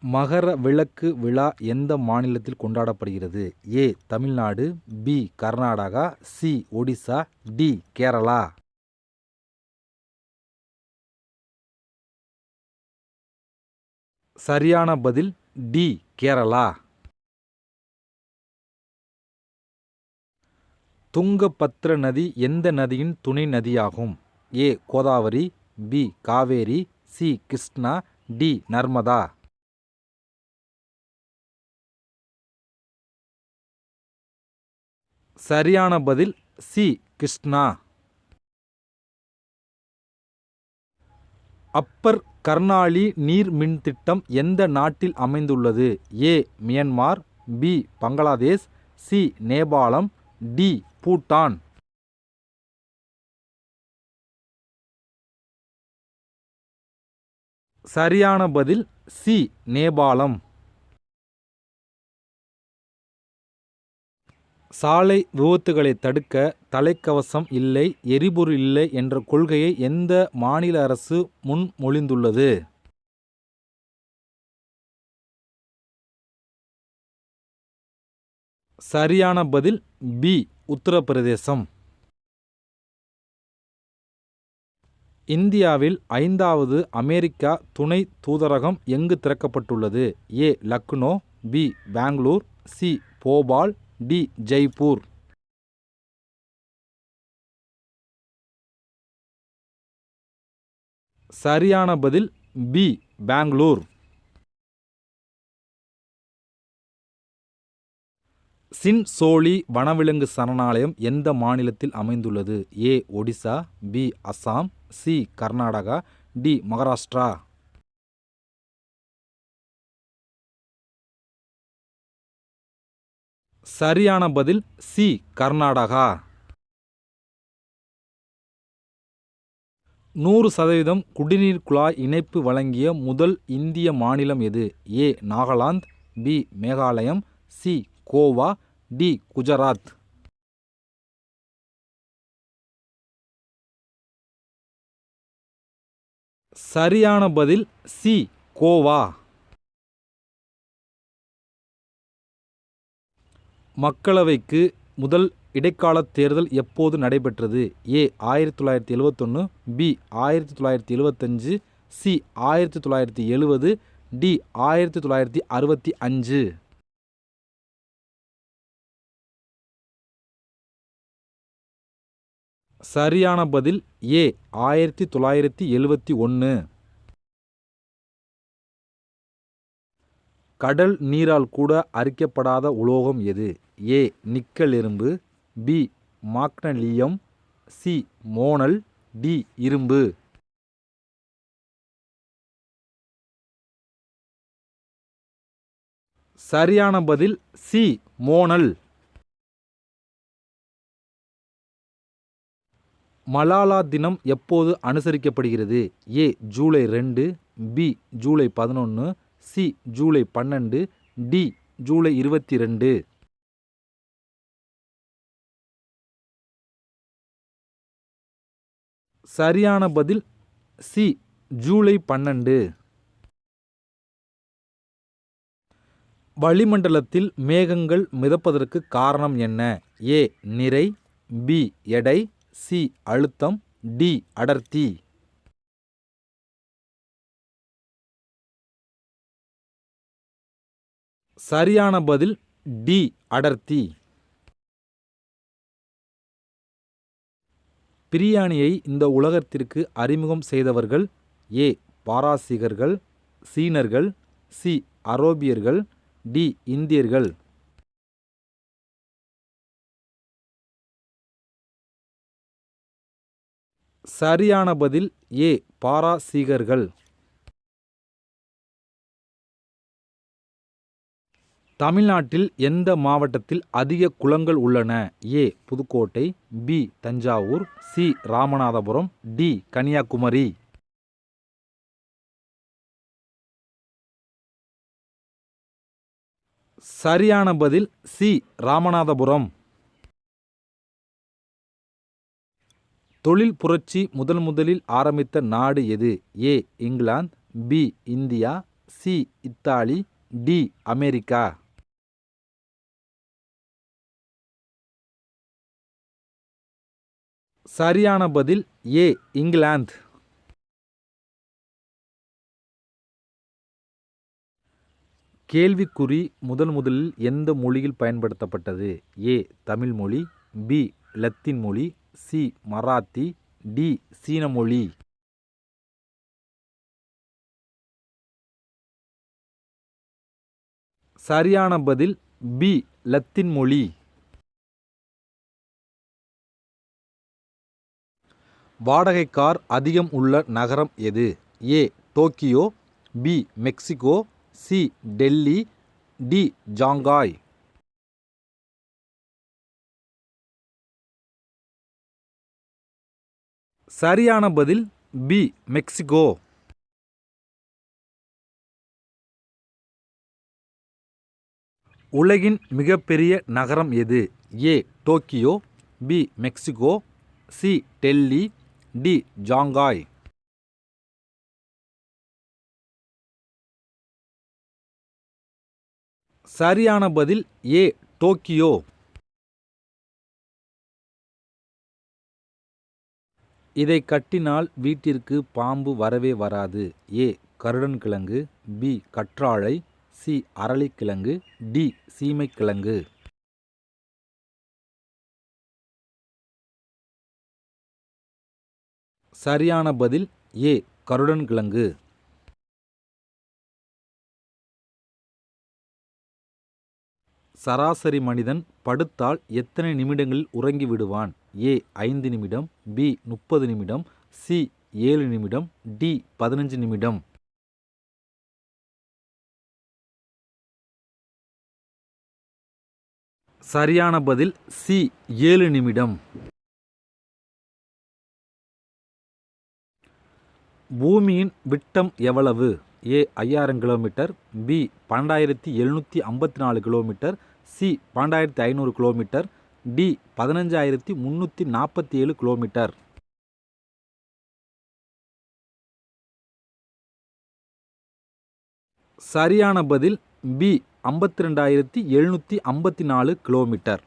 மகர விளக்கு விழா எந்த மாநிலத்தில் கொண்டாடப்படுகிறது? A. Tamil Nadu, B. Karnataka, C. Odisha, D. Kerala. சரியான பதில் டி. கேரளா. துங்கபத்ர நதி எந்த நதியின் துணை நதியாகும்? A. Godavari, B. Kaveri, C. Krishna, D. Narmada. சரியான பதில் சி. கிருஷ்ணா. அப்பர் கர்னாலி நீர் மின் திட்டம் எந்த நாட்டில் அமைந்துள்ளது? A. Myanmar, B. Bangladesh, C. நேபாளம், டி. பூட்டான். சரியான பதில் சி. நேபாளம். சாலை விபத்துகளை தடுக்க தலைக்கவசம் இல்லை, எரிபொருள் இல்லை என்ற கொள்கையை எந்த மாநில அரசு முன்மொழிந்துள்ளது? சரியான பதில் பி. உத்தரப்பிரதேசம். இந்தியாவில் 5வது அமெரிக்கா துணை தூதரகம் எங்கு திறக்கப்பட்டுள்ளது? A. Lucknow, B. Bangalore, C. Bhopal, D. Jaipur. சரியான பதில் பி. பெங்களூர். சின்சோலி வனவிலங்கு சரணாலயம் எந்த மாநிலத்தில் அமைந்துள்ளது? A. Odisha, B. Assam, C. Karnataka, D. Maharashtra. சரியான பதில் சி. கர்நாடகா. 100% குடிநீர் குழாய் இணைப்பு வழங்கிய முதல் இந்திய மாநிலம் எது? ஏ. நாகாலாந்து, பி. மேகாலயம், சி. கோவா, டி. குஜராத். சரியான பதில் சி. கோவா. மக்களவைக்கு முதல் இடைக்காலத் தேர்தல் எப்போது நடைபெற்றது? ஏ. 1971, பி. 1975, சி. 1970, டி. 1965. சரியான பதில் ஏ. 1971. கடல் நீரால் கூட அரிக்கப்படாத உலோகம் எது? ஏ. நிக்கல் இரும்பு, B. Magnesium, C. Monel, D. இரும்பு. சரியான பதில் சி. மோனல். மலாலா தினம் எப்போது அனுசரிக்கப்படுகிறது? ஏ. ஜூலை 2, பி. ஜூலை 11, சி. ஜூலை 12, டி. ஜூலை 22. சரியான பதில் சி. ஜூலை 12. வளிமண்டலத்தில் மேகங்கள் மிதப்பதற்கு காரணம் என்ன? ஏ. நிறை, பி. எடை, சி. அழுத்தம், டி. அடர்த்தி. சரியான பதில் டி. அடர்த்தி. பிரியாணியை இந்த உலகத்திற்கு அறிமுகம் செய்தவர்கள்? ஏ. பாரசீகர்கள், சீனர்கள், சி. அரேபியர்கள், டி. இந்தியர்கள். சரியான பதில் ஏ. பாரசீகர்கள். தமிழ்நாட்டில் எந்த மாவட்டத்தில் அதிக குளங்கள் உள்ளன? A. Pudukkottai, B. Thanjavur, C. Ramanathapuram, D. Kanniyakumari. சரியான பதில் சி. ராமநாதபுரம். தொழில் புரட்சி முதலில் ஆரம்பித்த நாடு எது? A. England, B. India, C Italy, D America. சரியான பதில் ஏ இங்கிலாந்து. கேள்விக்குறி முதலில் எந்த மொழியில் பயன்படுத்தப்பட்டது? ஏ தமிழ் மொழி, பி லத்தீன் மொழி, சி மராத்தி, டி சீன மொழி. சரியான பதில் பி லத்தீன் மொழி. வாடகை கார் அதிகம் உள்ள நகரம் எது? A Tokyo, B Mexico, C Delhi, D Shanghai. சரியான பதில் பி மெக்சிகோ. உலகின் மிகப்பெரிய நகரம் எது? A Tokyo, B Mexico, C Delhi, D Shanghai. சரியான பதில் ஏ டோக்கியோ. இதை கட்டினால் வீட்டிற்கு பாம்பு வரவே வராது. ஏ கருடன்கிழங்கு, பி கற்றாழை, சி அரளிக்கிழங்கு, டி சீமைக்கிழங்கு. சரியான பதில் ஏ கருடன்கிழங்கு. சராசரி மனிதன் படுத்தால் எத்தனை நிமிடங்களில் உறங்கி விடுவான்? ஏ 5 நிமிடம், பி 30 நிமிடம், சி 7 நிமிடம், டி 15 நிமிடம். சரியான பதில் சி 7 நிமிடம். பூமியின் விட்டம் எவ்வளவு? A 5000 kilometre, B 12754 kilometre, C 12500 kilometre, D 15347 kilometre. சரியான பதில் பி 52754 கிலோமீட்டர்.